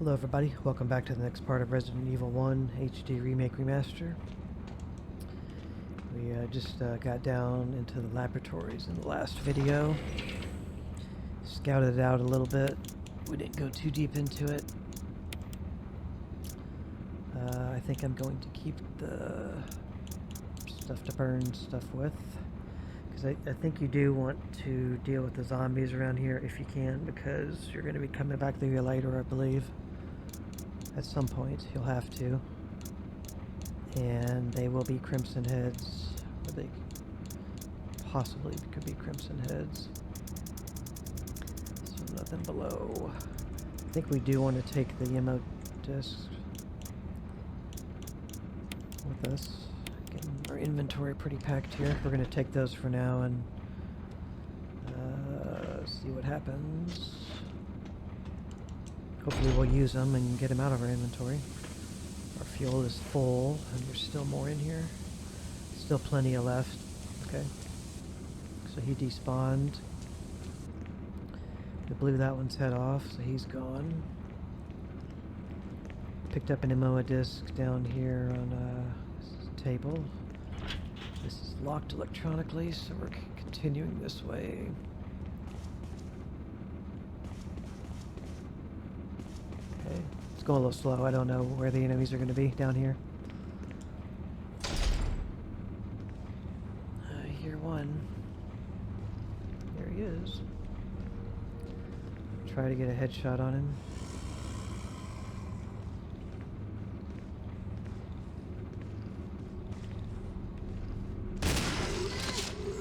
Hello everybody, welcome back to the next part of Resident Evil 1 HD Remake Remaster. We just got down into the laboratories in the last video. Scouted it out a little bit. We didn't go too deep into it. I think I'm going to keep the stuff to burn stuff with. Because I think you do want to deal with the zombies around here if you can, because you're going to be coming back through here later, I believe. At some point, you'll have to. And they will be Crimson Heads. Or they possibly could be Crimson Heads. So nothing below. I think we do want to take the ammo disc with us. Getting our inventory pretty packed here. We're going to take those for now and see what happens. Hopefully we'll use them and get them out of our inventory. Our fuel is full, and there's still more in here. Still plenty of left. Okay. So he despawned. I blew that one's head off, so he's gone. Picked up an ammo disc down here on a table. This is locked electronically, so we're continuing this way. It's going a little slow. I don't know where the enemies are going to be down here. I hear one. There he is. Try to get a headshot on him.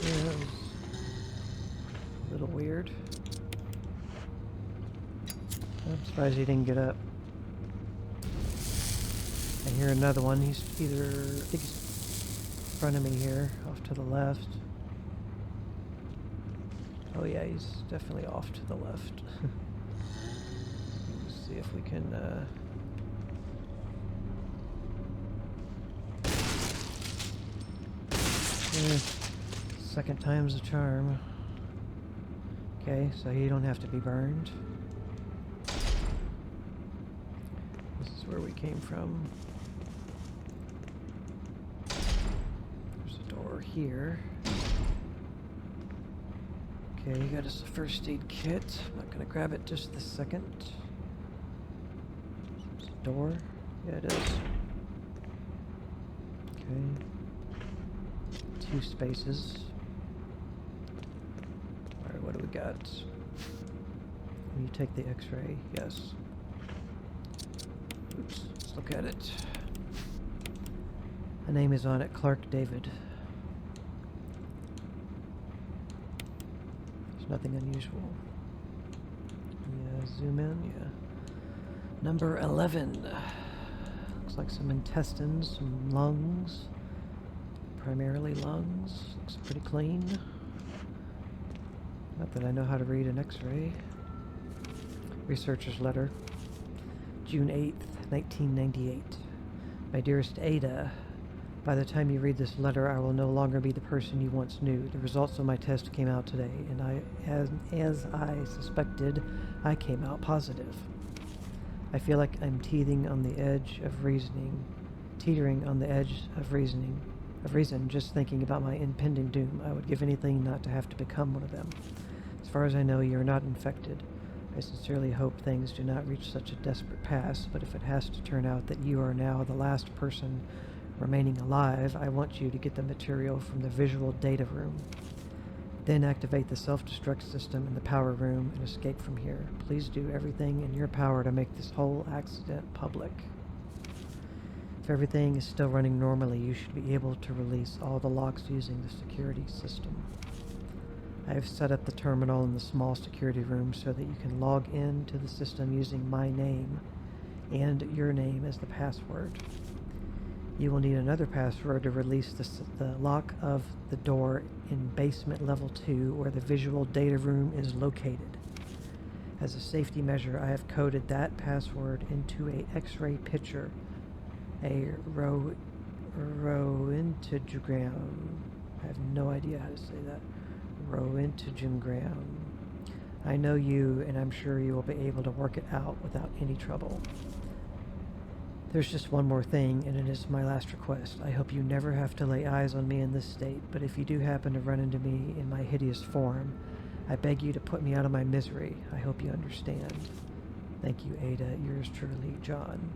Yeah, that was a little weird. I'm surprised he didn't get up. I hear another one. He's either, I think he's in front of me here, off to the left. Oh yeah, he's definitely off to the left. Let's see if we can, second time's a charm. Okay, so you don't have to be burned. This is where we came from. Here. Okay, you got us a first aid kit. I'm not gonna grab it just this second. Is it a door? Yeah, it is. Okay. 2 spaces. Alright, what do we got? Will you take the x-ray? Yes. Oops, let's look at it. The name is on it, Clark David. Nothing unusual. Yeah, zoom in, yeah. Number 11. Looks like some intestines, some lungs. Primarily lungs. Looks pretty clean. Not that I know how to read an x-ray. Researcher's letter. June 8th, 1998. My dearest Ada, by the time you read this letter, I will no longer be the person you once knew. The results of my test came out today, and as I suspected, I came out positive. I feel like I'm teetering on the edge of reason, just thinking about my impending doom. I would give anything not to have to become one of them. As far as I know, you're not infected. I sincerely hope things do not reach such a desperate pass, but if it has to turn out that you are now the last person remaining alive, I want you to get the material from the visual data room. Then activate the self-destruct system in the power room and escape from here. Please do everything in your power to make this whole accident public. If everything is still running normally, you should be able to release all the locks using the security system. I have set up the terminal in the small security room so that you can log in to the system using my name and your name as the password. You will need another password to release the lock of the door in basement level 2 where the visual data room is located. As a safety measure, I have coded that password into a X-ray picture, a roentgenogram. I have no idea how to say that. Roentgenogram I know you, and I'm sure you will be able to work it out without any trouble. There's just one more thing, and it is my last request. I hope you never have to lay eyes on me in this state, but if you do happen to run into me in my hideous form, I beg you to put me out of my misery. I hope you understand. Thank you, Ada. Yours truly, John.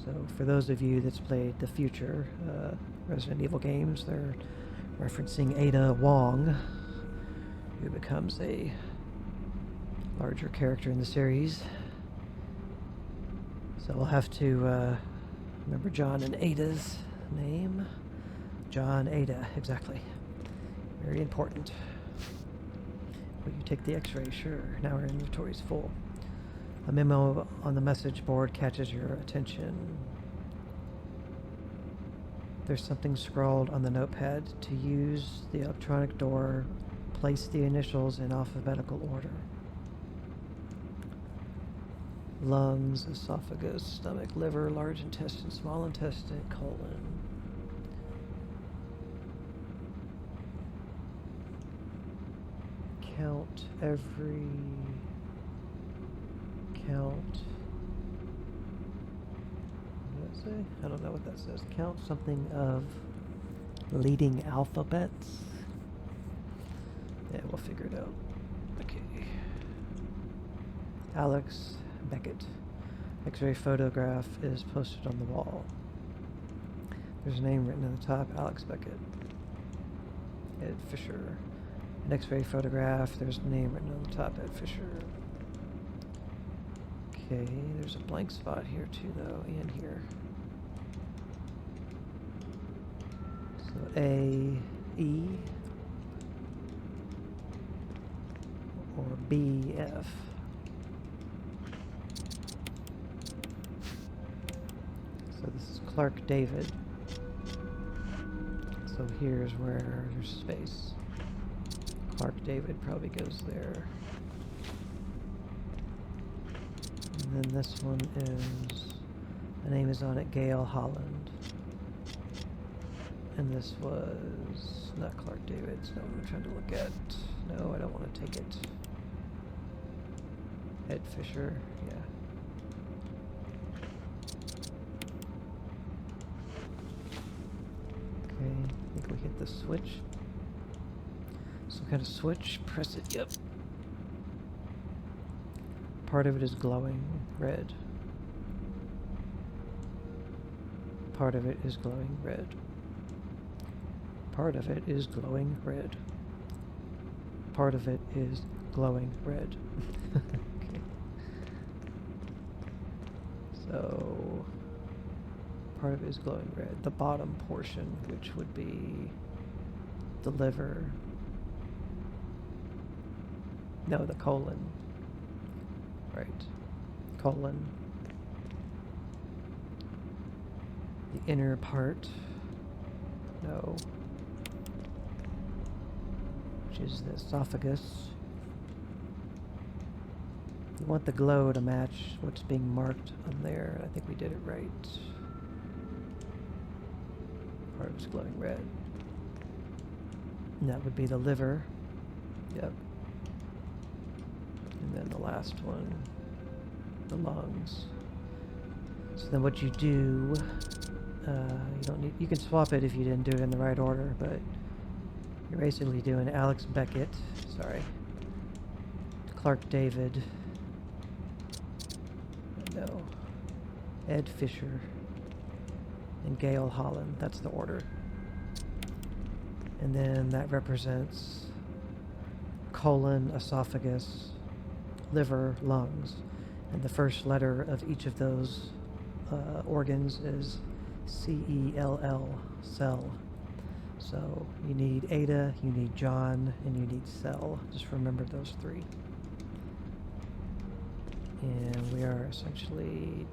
So, for those of you that's played the future Resident Evil games, they're referencing Ada Wong, who becomes a larger character in the series. So we'll have to remember John and Ada's name. John, Ada, exactly. Very important. Will you take the x-ray? Sure. Now our inventory's full. A memo on the message board catches your attention. There's something scrawled on the notepad. To use the electronic door, place the initials in alphabetical order. Lungs, esophagus, stomach, liver, large intestine, small intestine, colon. Count. What did it say? I don't know what that says. Count something of leading alphabets. Yeah, we'll figure it out. Okay. Alex Beckett. X-ray photograph is posted on the wall. There's a name written on the top, Alex Beckett. Ed Fisher. An X-ray photograph, there's a name written on the top, Ed Fisher. Okay, there's a blank spot here too though, and here. So A, E, or B, F. So this is Clark David. So here's where there's space. Clark David probably goes there. And then this one is, the name is on it, Gail Holland. And this was not Clark David, it's not what I'm trying to look at. No, I don't want to take it. Ed Fisher, yeah. Okay, I think we hit the switch. Some kind of switch, press it, yep. Part of it is glowing red. Part of it is glowing red. Part of it is glowing red. Part of it is glowing red. Okay. So, part of it is glowing red. The bottom portion, which would be the liver. No, the colon. Right. Colon. The inner part. No. Which is the esophagus. You want the glow to match what's being marked on there. I think we did it right. Part of it's glowing red. And that would be the liver. Yep. And then the last one, the lungs. So then what you do, you don't need, you can swap it if you didn't do it in the right order, but you're basically doing Alex Beckett, sorry, Clark David, no, Ed Fisher, and Gail Holland. That's the order. And then that represents colon, esophagus, liver, lungs. And the first letter of each of those organs is C-E-L-L, cell. So you need Ada, you need John, and you need cell. Just remember those three. And we are essentially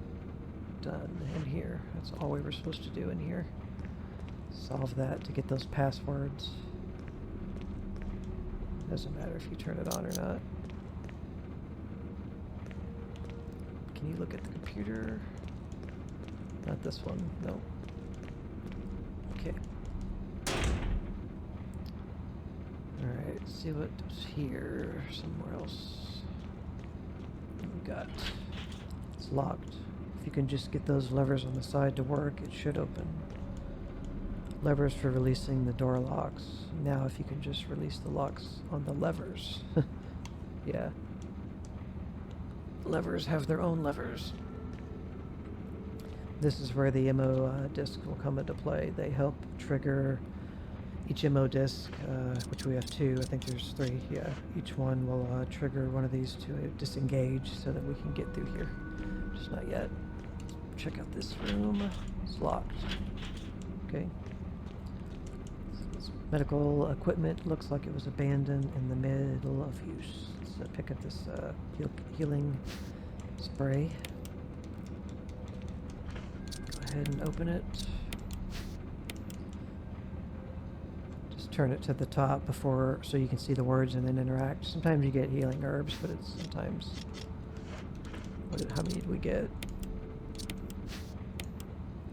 done in here. That's all we were supposed to do in here. Solve that to get those passwords. Doesn't matter if you turn it on or not. Can you look at the computer? Not this one, no. Okay. Alright. Alright, let's see what's here. Somewhere else. We've got... It's locked. If you can just get those levers on the side to work, it should open. Levers for releasing the door locks. Now if you can just release the locks on the levers. Yeah. Levers have their own levers. This is where the MO disc will come into play. They help trigger each MO disc, which we have 2. I think there's 3. Yeah, each one will trigger one of these to disengage so that we can get through here. Just not yet. Check out this room. It's locked. Okay. This medical equipment looks like it was abandoned in the middle of use. Let's pick up this healing spray. Go ahead and open it. Just turn it to the top before, so you can see the words and then interact. Sometimes you get healing herbs, but it's sometimes... how many did we get?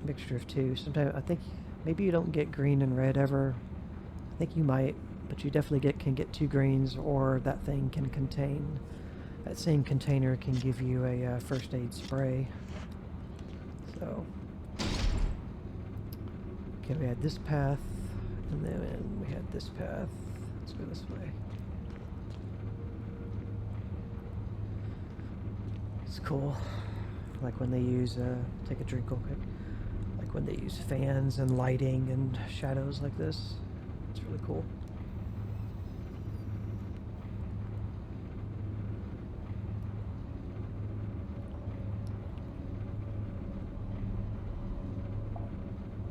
Mixture of 2. Sometimes, I think, maybe you don't get green and red ever. I think you might, but you definitely can get 2 greens, or that thing can contain... That same container can give you a first aid spray. So... Okay, we had this path, and then we had this path. Let's go this way. It's cool. Like when they use, take a drink real quick. Like when they use fans and lighting and shadows like this. It's really cool.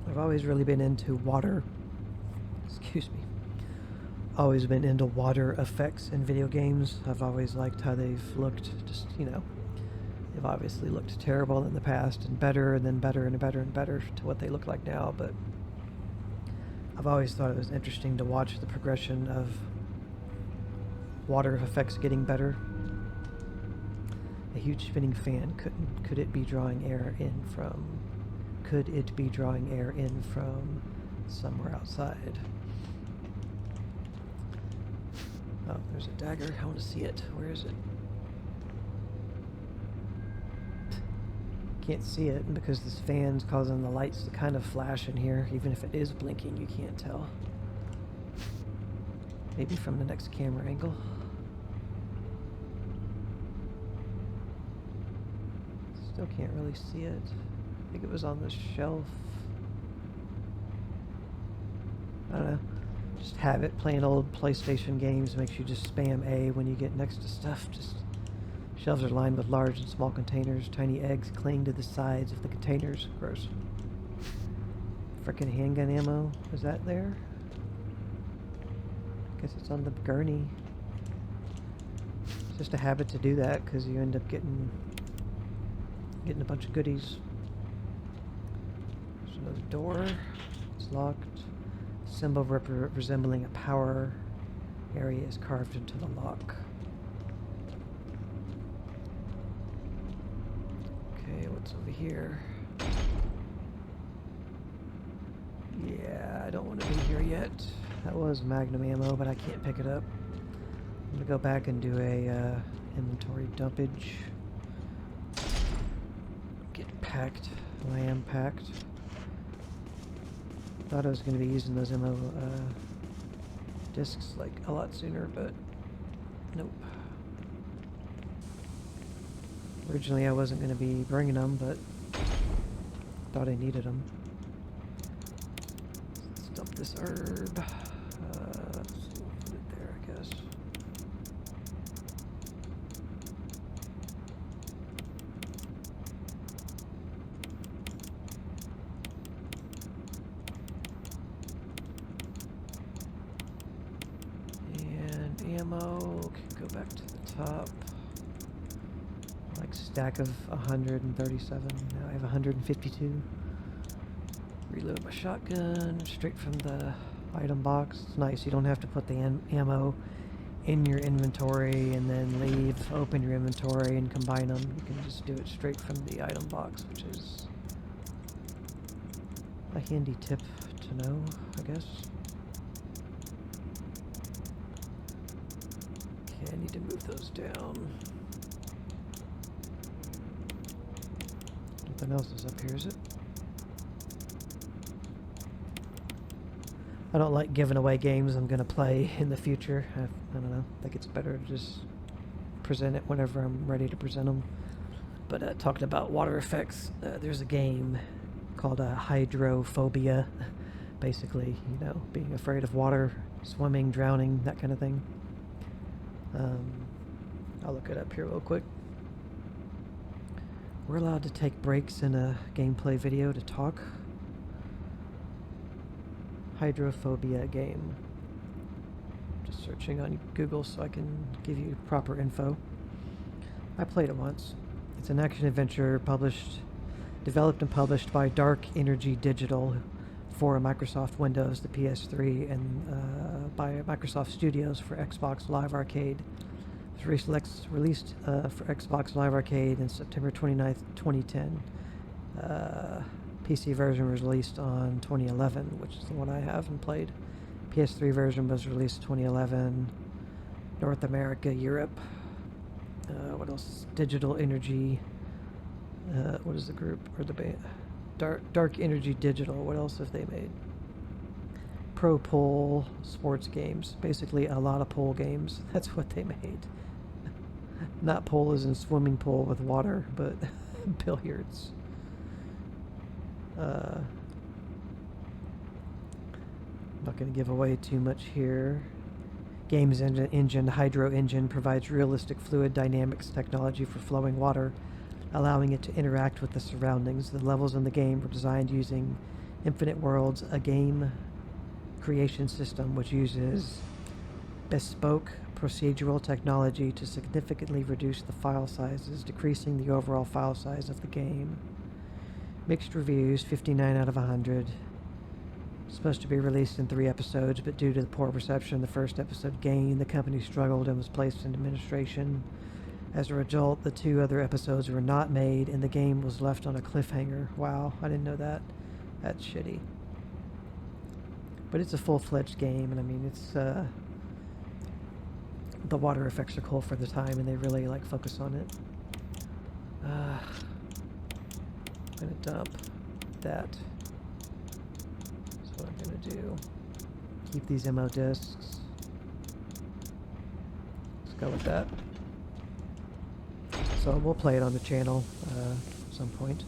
I've always really been into water. Excuse me. Always been into water effects in video games. I've always liked how they've looked, just, you know, they've obviously looked terrible in the past and better and then better and better and better to what they look like now, but I've always thought it was interesting to watch the progression of water effects getting better. A huge spinning fan, could it be drawing air in from somewhere outside? Oh, there's a dagger. I want to see it. Where is it? Can't see it because this fan's causing the lights to kind of flash in here. Even if it is blinking, you can't tell. Maybe from the next camera angle. Still can't really see it. I think it was on the shelf. I don't know. Just have it. Playing old PlayStation games makes you just spam A when you get next to stuff. Just shelves are lined with large and small containers. Tiny eggs cling to the sides of the containers. Gross. Frickin' handgun ammo. Is that there? I guess it's on the gurney. It's just a habit to do that because you end up getting a bunch of goodies. There's another door. It's locked. Symbol resembling a power area is carved into the lock. Okay, what's over here? Yeah, I don't want to be here yet. That was magnum ammo, but I can't pick it up. I'm gonna go back and do a inventory dumpage. Get packed. I am packed. Thought I was going to be using those ammo discs like a lot sooner, but nope. Originally I wasn't going to be bringing them, but thought I needed them. Let's dump this herb. Let's put it there, I guess. Ammo, can go back to the top. Like stack of 137. Now I have 152. Reload my shotgun straight from the item box. It's nice. You don't have to put the ammo in your inventory and then leave, open your inventory and combine them. You can just do it straight from the item box, which is a handy tip to know, I guess. Okay, I need to move those down. Nothing else is up here, is it? I don't like giving away games I'm going to play in the future. I don't know. I think it's better to just present it whenever I'm ready to present them. But talking about water effects, there's a game called hydrophobia. Basically, you know, being afraid of water, swimming, drowning, that kind of thing. I'll look it up here real quick. We're allowed to take breaks in a gameplay video to talk. Hydrophobia game. Just searching on Google so I can give you proper info. I played it once. It's an action-adventure developed and published by Dark Energy Digital for Microsoft Windows, the PS3, and by Microsoft Studios for Xbox Live Arcade. It was released for Xbox Live Arcade on September 29th, 2010. PC version was released on 2011, which is the one I have and played. PS3 version was released 2011. North America, Europe. What else? Digital Energy. What is the group or the band? Dark Energy Digital. What else have they made? Pro Pool sports games. Basically, a lot of pool games. That's what they made. Not pool as in swimming pool with water, but billiards. I'm not going to give away too much here. Game's engine, Hydro Engine, provides realistic fluid dynamics technology for flowing water, allowing it to interact with the surroundings. The levels in the game were designed using Infinite Worlds, a game creation system which uses bespoke procedural technology to significantly reduce the file sizes, decreasing the overall file size of the game. Mixed reviews, 59 out of 100. Supposed to be released in 3 episodes, but due to the poor reception the first episode gained, the company struggled and was placed in administration. As a result, the 2 other episodes were not made, and the game was left on a cliffhanger. Wow, I didn't know that. That's shitty. But it's a full-fledged game, and I mean, it's, the water effects are cool for the time, and they really, like, focus on it. I'm gonna dump that. That's what I'm gonna do. Keep these ammo discs. Let's go with that. So we'll play it on the channel at some point.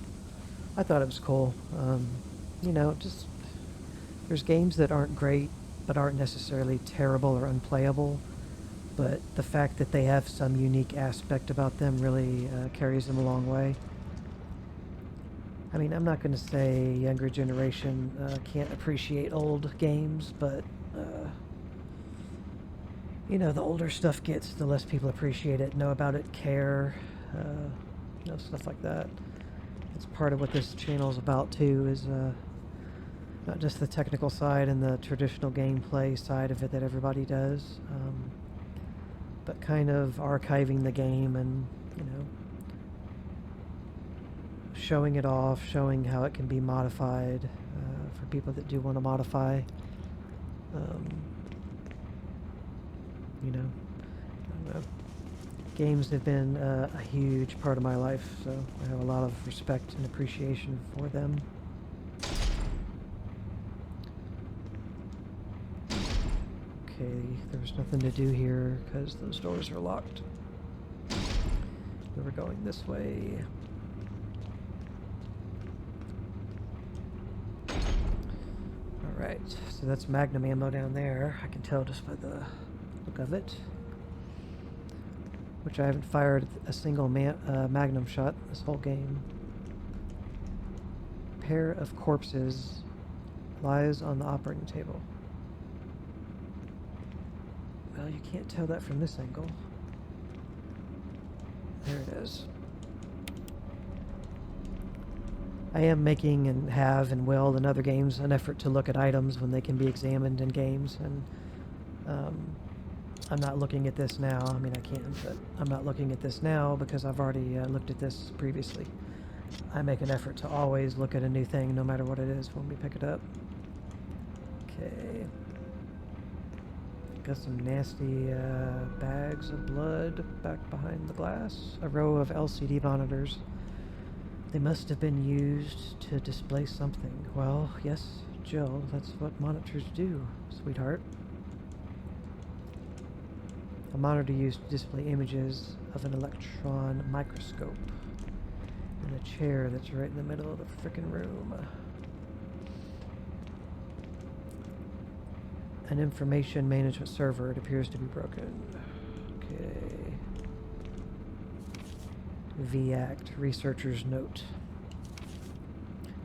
I thought it was cool. You know, just there's games that aren't great, but aren't necessarily terrible or unplayable. But the fact that they have some unique aspect about them really carries them a long way. I mean, I'm not going to say younger generation can't appreciate old games, but you know, the older stuff gets, the less people appreciate it, know about it, care, you know, stuff like that. It's part of what this channel is about too, is not just the technical side and the traditional gameplay side of it that everybody does, but kind of archiving the game and, you know, showing it off, showing how it can be modified for people that do want to modify. You know, I don't know. Games have been a huge part of my life, so I have a lot of respect and appreciation for them. Okay, there's nothing to do here because those doors are locked. We were going this way. Alright, so that's Magnum ammo down there. I can tell just by the look of it. Which I haven't fired a single Magnum shot this whole game. Pair of corpses lies on the operating table. Well, you can't tell that from this angle. There it is. I am making and have and will in other games an effort to look at items when they can be examined in games, and I'm not looking at this now. I mean, I can, but I'm not looking at this now because I've already looked at this previously. I make an effort to always look at a new thing no matter what it is when we pick it up. Okay. Got some nasty bags of blood back behind the glass. A row of LCD monitors. They must have been used to display something. Well, yes, Jill, that's what monitors do, sweetheart. A monitor used to display images of an electron microscope. And a chair that's right in the middle of the frickin' room. An information management server. It appears to be broken. Okay. VACT. Researcher's note.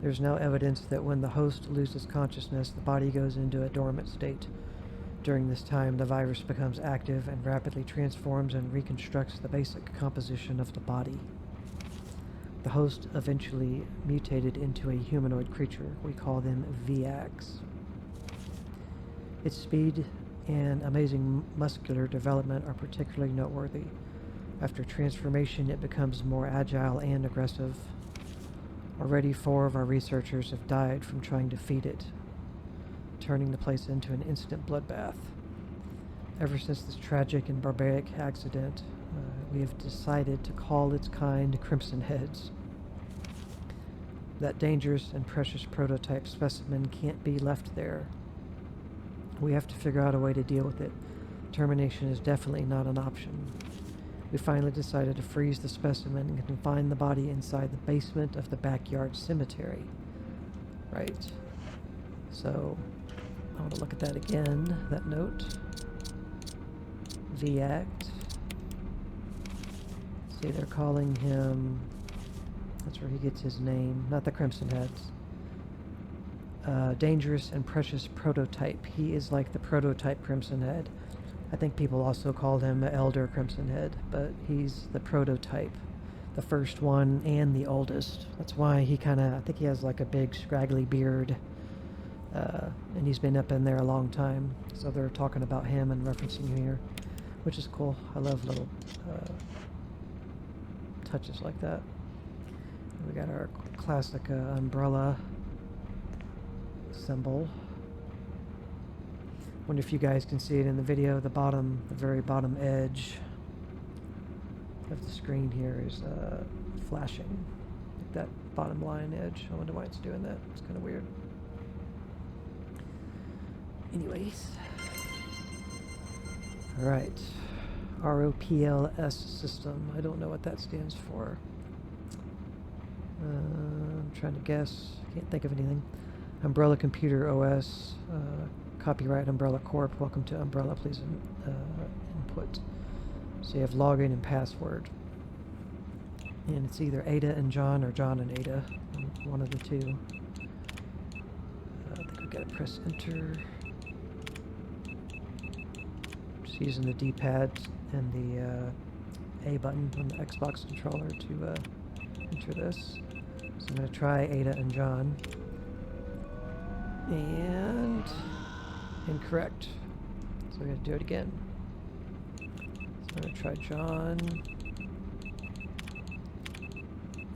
There's now evidence that when the host loses consciousness, the body goes into a dormant state. During this time, the virus becomes active and rapidly transforms and reconstructs the basic composition of the body. The host eventually mutated into a humanoid creature. We call them VACs. Its speed and amazing muscular development are particularly noteworthy. After transformation, it becomes more agile and aggressive. Already 4 of our researchers have died from trying to feed it, turning the place into an instant bloodbath. Ever since this tragic and barbaric accident, we have decided to call its kind Crimson Heads. That dangerous and precious prototype specimen can't be left there. We have to figure out a way to deal with it. Termination is definitely not an option. We finally decided to freeze the specimen and confine the body inside the basement of the backyard cemetery. Right. So, I want to look at that again, that note. VACT. See, they're calling him... That's where he gets his name, not the Crimson Heads. Dangerous and precious prototype. He is like the prototype Crimson Head. I think people also called him Elder Crimson Head, but he's the prototype. The first one and the oldest. That's why he kind of, I think he has like a big scraggly beard. And he's been up in there a long time. So they're talking about him and referencing him here, which is cool. I love little touches like that. We got our classic umbrella symbol. Wonder if you guys can see it in the video. The bottom, the very bottom edge of the screen here is flashing. Like that bottom line edge. I wonder why it's doing that. It's kind of weird. Anyways. Alright. ROPLS system. I don't know what that stands for. I'm trying to guess. Can't think of anything. Umbrella Computer OS. Copyright Umbrella Corp. Welcome to Umbrella. Please input. So you have login and password. And it's either Ada and John or John and Ada. One of the two. I think we gotta press enter. Just using the D-pad and the A button on the Xbox controller to enter this. So I'm gonna try Ada and John. And incorrect. So we're going to do it again. So I'm going to try John.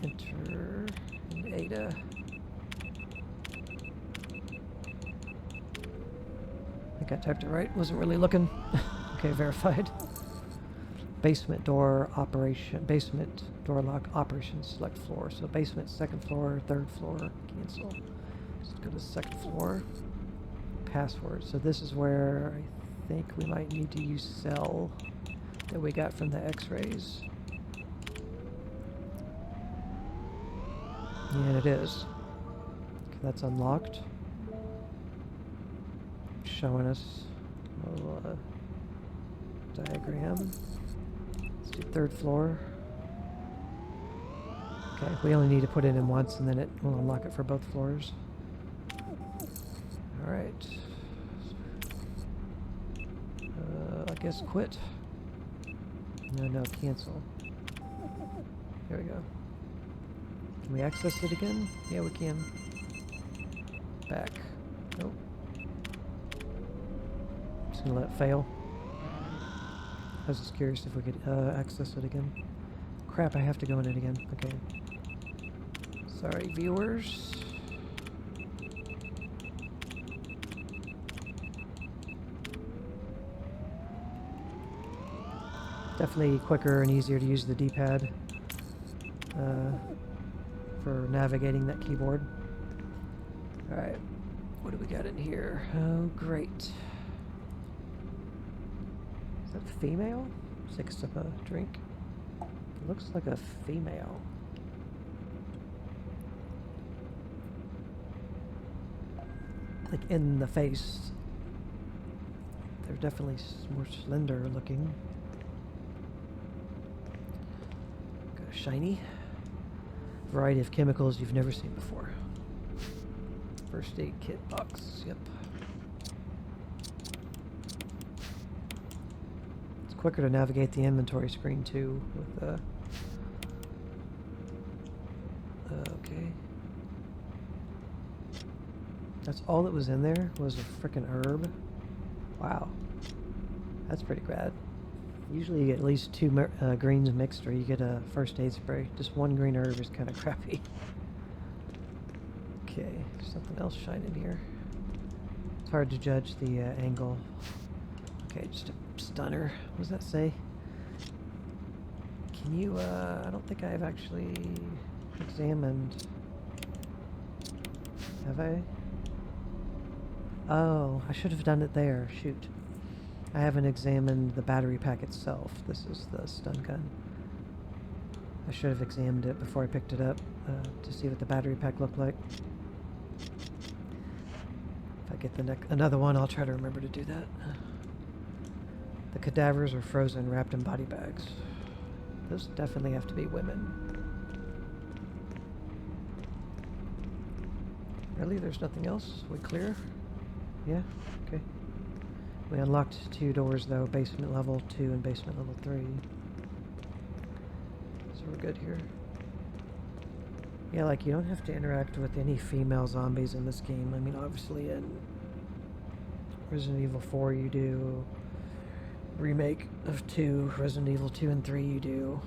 Enter. And Ada. I think I typed it right. Wasn't really looking. Okay, verified. Basement door operation. Basement door lock operation. Select floor. So basement, second floor, third floor. Cancel. Let's go to the second floor. Password. So this is where I think we might need to use cell that we got from the x-rays. And it is. Okay, that's unlocked. Showing us a little diagram. Let's do third floor. Okay, we only need to put it in once and then it will unlock it for both floors. Alright. I guess quit. No, cancel. There we go. Can we access it again? Yeah, we can. Back. Nope. Just gonna let it fail. I was just curious if we could access it again. Crap, I have to go in it again. Okay. Sorry, viewers. Definitely quicker and easier to use the D-pad for navigating that keyboard. Alright, what do we got in here? Oh, great. Is that female? 6 sip a drink. Looks like a female. Like in the face. They're definitely more slender looking. Got a shiny. Variety of chemicals you've never seen before. First aid kit box, yep. It's quicker to navigate the inventory screen too with okay. That's all that was in there was a frickin' herb. Wow. That's pretty rad. Usually you get at least 2 greens mixed, or you get a first aid spray. Just 1 green herb is kind of crappy. Okay, something else shining here. It's hard to judge the angle. Okay, just a stunner. What does that say? Can you, I don't think I've actually examined. Have I? Oh, I should have done it there. Shoot. I haven't examined the battery pack itself. This is the stun gun. I should have examined it before I picked it up to see what the battery pack looked like. If I get another one, I'll try to remember to do that. The cadavers are frozen, wrapped in body bags. Those definitely have to be women. Really? There's nothing else? We clear? Yeah? Okay. We unlocked 2 doors though, basement level 2 and basement level 3. So we're good here. Yeah, like you don't have to interact with any female zombies in this game. I mean, obviously in Resident Evil 4 you do. Remake of 2, Resident Evil 2 and 3 you do.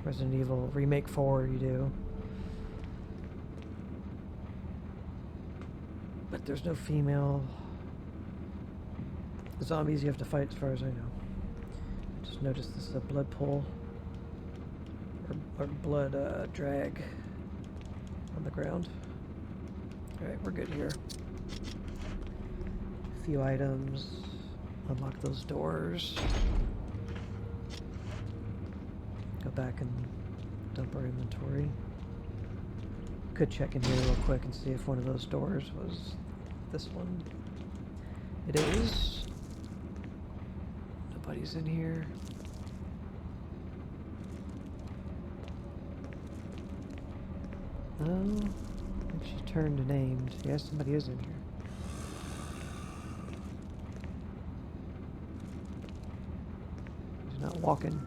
Resident Evil Remake 4 you do. But there's no female zombies you have to fight as far as I know. I just noticed this is a blood pool or blood drag on the ground. Alright, we're good here. A few items. Unlock those doors. Go back and dump our inventory. Could check in here real quick and see if one of those doors was this one. It is. Nobody's in here. Oh, I think she turned and aimed. Yeah, somebody is in here. He's not walking.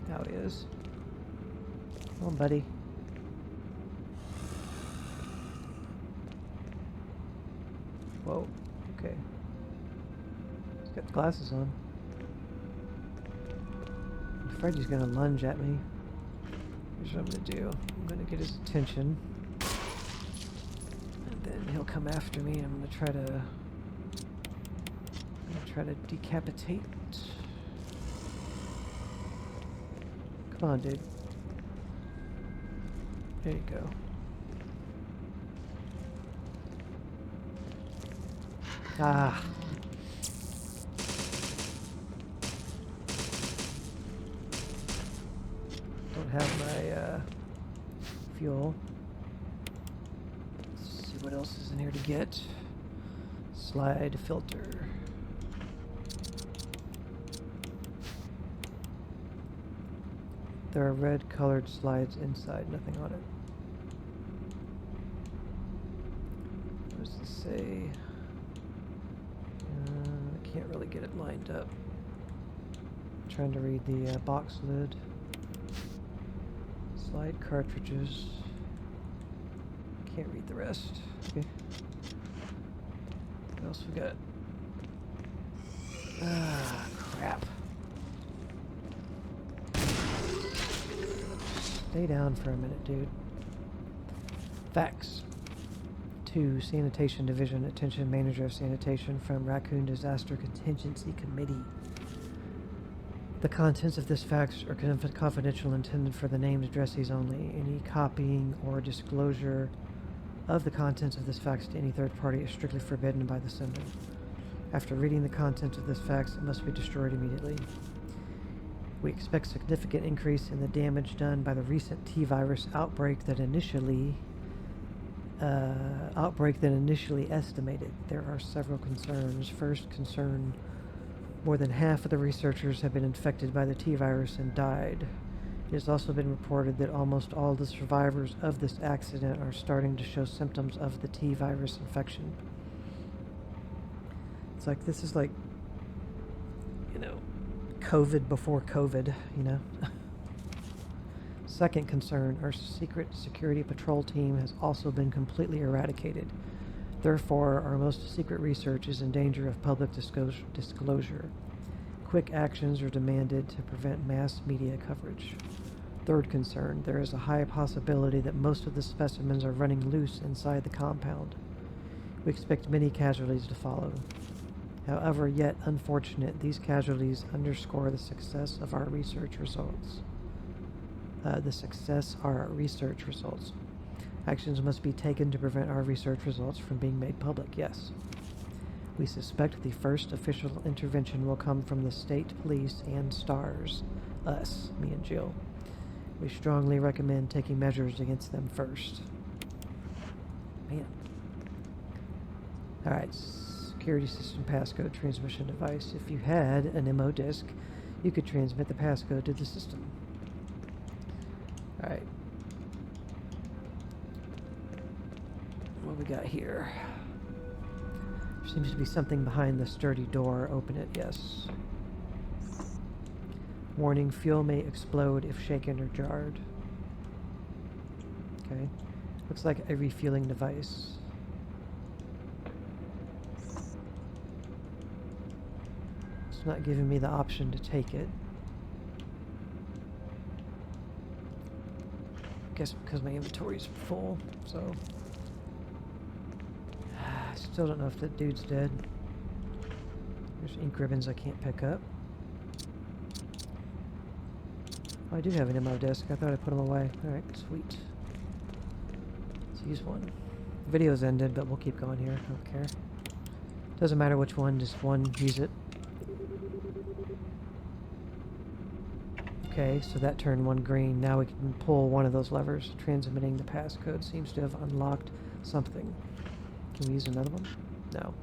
Now he is. Come on, buddy. Whoa, okay. He's got the glasses on. I'm afraid he's gonna lunge at me. Here's what I'm gonna do. I'm gonna get his attention. And then he'll come after me and I'm gonna try to decapitate. Come on, dude. There you go. Ah. Don't have my fuel. Let's see what else is in here to get. Slide filter. There are red colored slides inside, nothing on it. What does this say? I can't really get it lined up. I'm trying to read the box lid. Slide cartridges. Can't read the rest. Okay. What else we got? Ah, crap. Stay down for a minute, dude. Facts. 2. Sanitation Division. Attention, Manager of Sanitation from Raccoon Disaster Contingency Committee. The contents of this fax are confidential, intended for the named addressees only. Any copying or disclosure of the contents of this fax to any third party is strictly forbidden by the sender. After reading the contents of this fax, it must be destroyed immediately. We expect significant increase in the damage done by the recent T-virus outbreak that initially estimated. There are several concerns. First concern: more than half of the researchers have been infected by the T-virus and died. It has also been reported that almost all the survivors of this accident are starting to show symptoms of the T-virus infection. It's like, this is like, COVID before COVID, Second concern: our secret security patrol team has also been completely eradicated. Therefore, our most secret research is in danger of public disclosure. Quick actions are demanded to prevent mass media coverage. Third concern: there is a high possibility that most of the specimens are running loose inside the compound. We expect many casualties to follow. However, yet unfortunate, these casualties underscore the success of our research results. Actions must be taken to prevent our research results from being made public. Yes. We suspect the first official intervention will come from the state police and STARS. Us, me and Jill. We strongly recommend taking measures against them first. Man. Alright. Security system passcode transmission device. If you had an MO disk, you could transmit the passcode to the system. Alright. What we got here? There seems to be something behind the sturdy door. Open it. Yes. Warning: fuel may explode if shaken or jarred. Okay. Looks like a refueling device. It's not giving me the option to take it. I guess because my inventory's full, so... I still don't know if that dude's dead. There's ink ribbons I can't pick up. Oh, I do have an ammo disc. I thought I put them away. Alright, sweet. Let's use one. The video's ended, but we'll keep going here. I don't care. Doesn't matter which one, just one, use it. Okay, so that turned one green. Now we can pull one of those levers. Transmitting the passcode seems to have unlocked something. Can we use another one? No.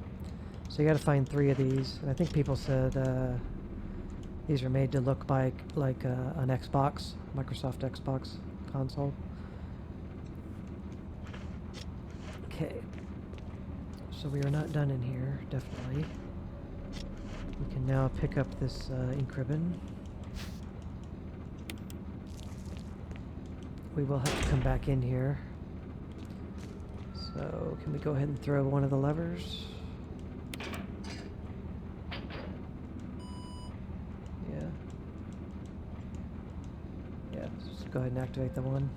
So you gotta find 3 of these. And I think people said these are made to look like an Xbox, Microsoft Xbox console. Okay. So we are not done in here, definitely. We can now pick up this ink ribbon. We will have to come back in here. So, can we go ahead and throw one of the levers? Yeah. Yeah, let's go ahead and activate the one.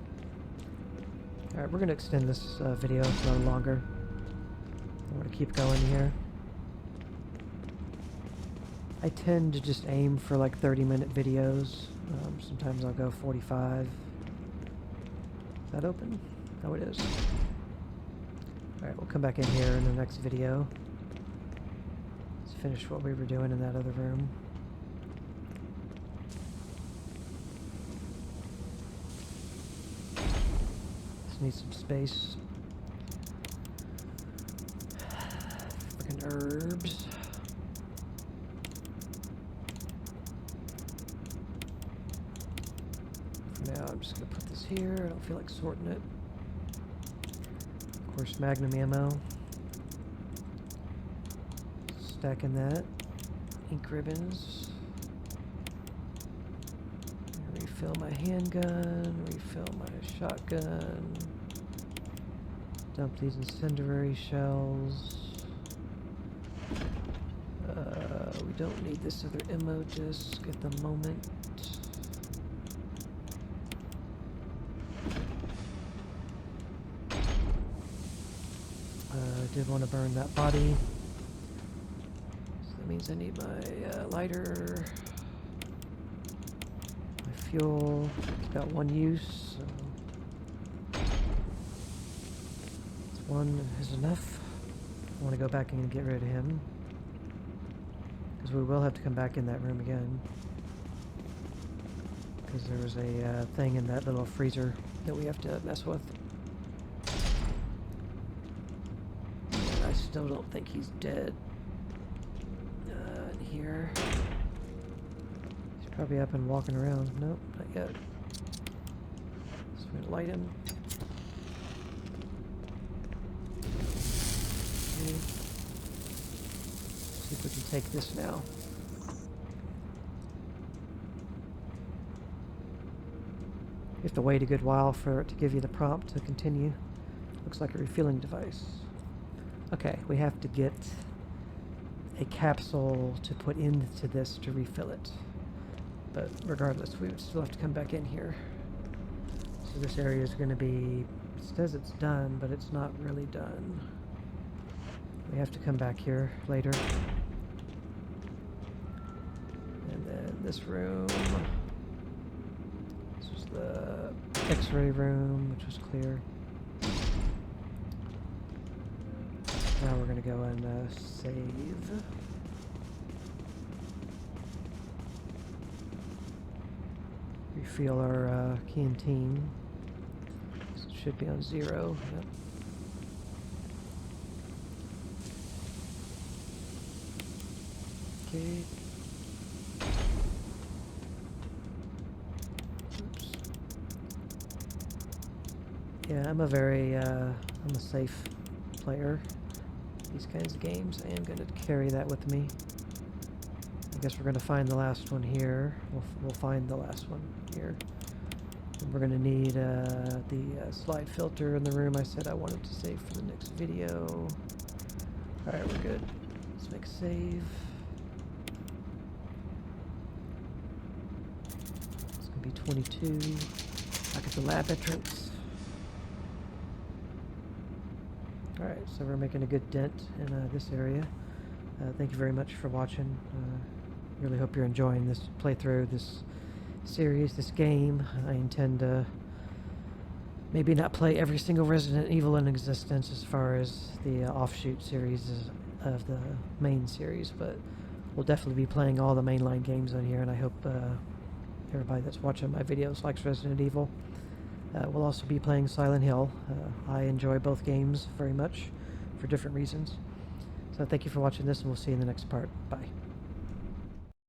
Alright, we're going to extend this video a little longer. I'm going to keep going here. I tend to just aim for like 30-minute videos. Sometimes I'll go 45. Is that open? Oh, it is. Alright, we'll come back in here in the next video. Let's finish what we were doing in that other room. Just need some space. Freaking herbs. For now, I'm just going to put this here. I don't feel like sorting it. Of course, Magnum ammo. Stacking that. Ink ribbons. Refill my handgun. Refill my shotgun. Dump these incendiary shells. We don't need this other ammo disc at the moment. I did want to burn that body. So that means I need my lighter. fuel. It's got one use, so one is enough. I want to go back and get rid of him, because we will have to come back in that room again, because there was a thing in that little freezer that we have to mess with. And I still don't think he's dead. In here. He's probably up and walking around. Nope, not yet. So we're gonna light him. Okay. See if we can take this now. You have to wait a good while for it to give you the prompt to continue. Looks like a refueling device. Okay, we have to get a capsule to put into this to refill it. But regardless, we would still have to come back in here. So this area is going to be... It says it's done, but it's not really done. We have to come back here later. And then this room. This was the X-ray room, which was clear. Now we're going to go and save. Refuel our canteen. So it should be on 0. Yep. Okay. Oops. Yeah, I'm a safe player. These kinds of games, I am going to carry that with me. I guess we're going to find the last one here. We'll find the last one here. And we're going to need the slide filter in the room I said I wanted to save for the next video. Alright, we're good. Let's make a save. It's going to be 22. Back at the lab entrance. Alright, so we're making a good dent in this area. Thank you very much for watching. Really hope you're enjoying this playthrough, this series, this game. I intend to maybe not play every single Resident Evil in existence as far as the offshoot series of the main series, but we'll definitely be playing all the mainline games on here, and I hope everybody that's watching my videos likes Resident Evil. We'll also be playing Silent Hill. I enjoy both games very much for different reasons. So thank you for watching this, and we'll see you in the next part. Bye.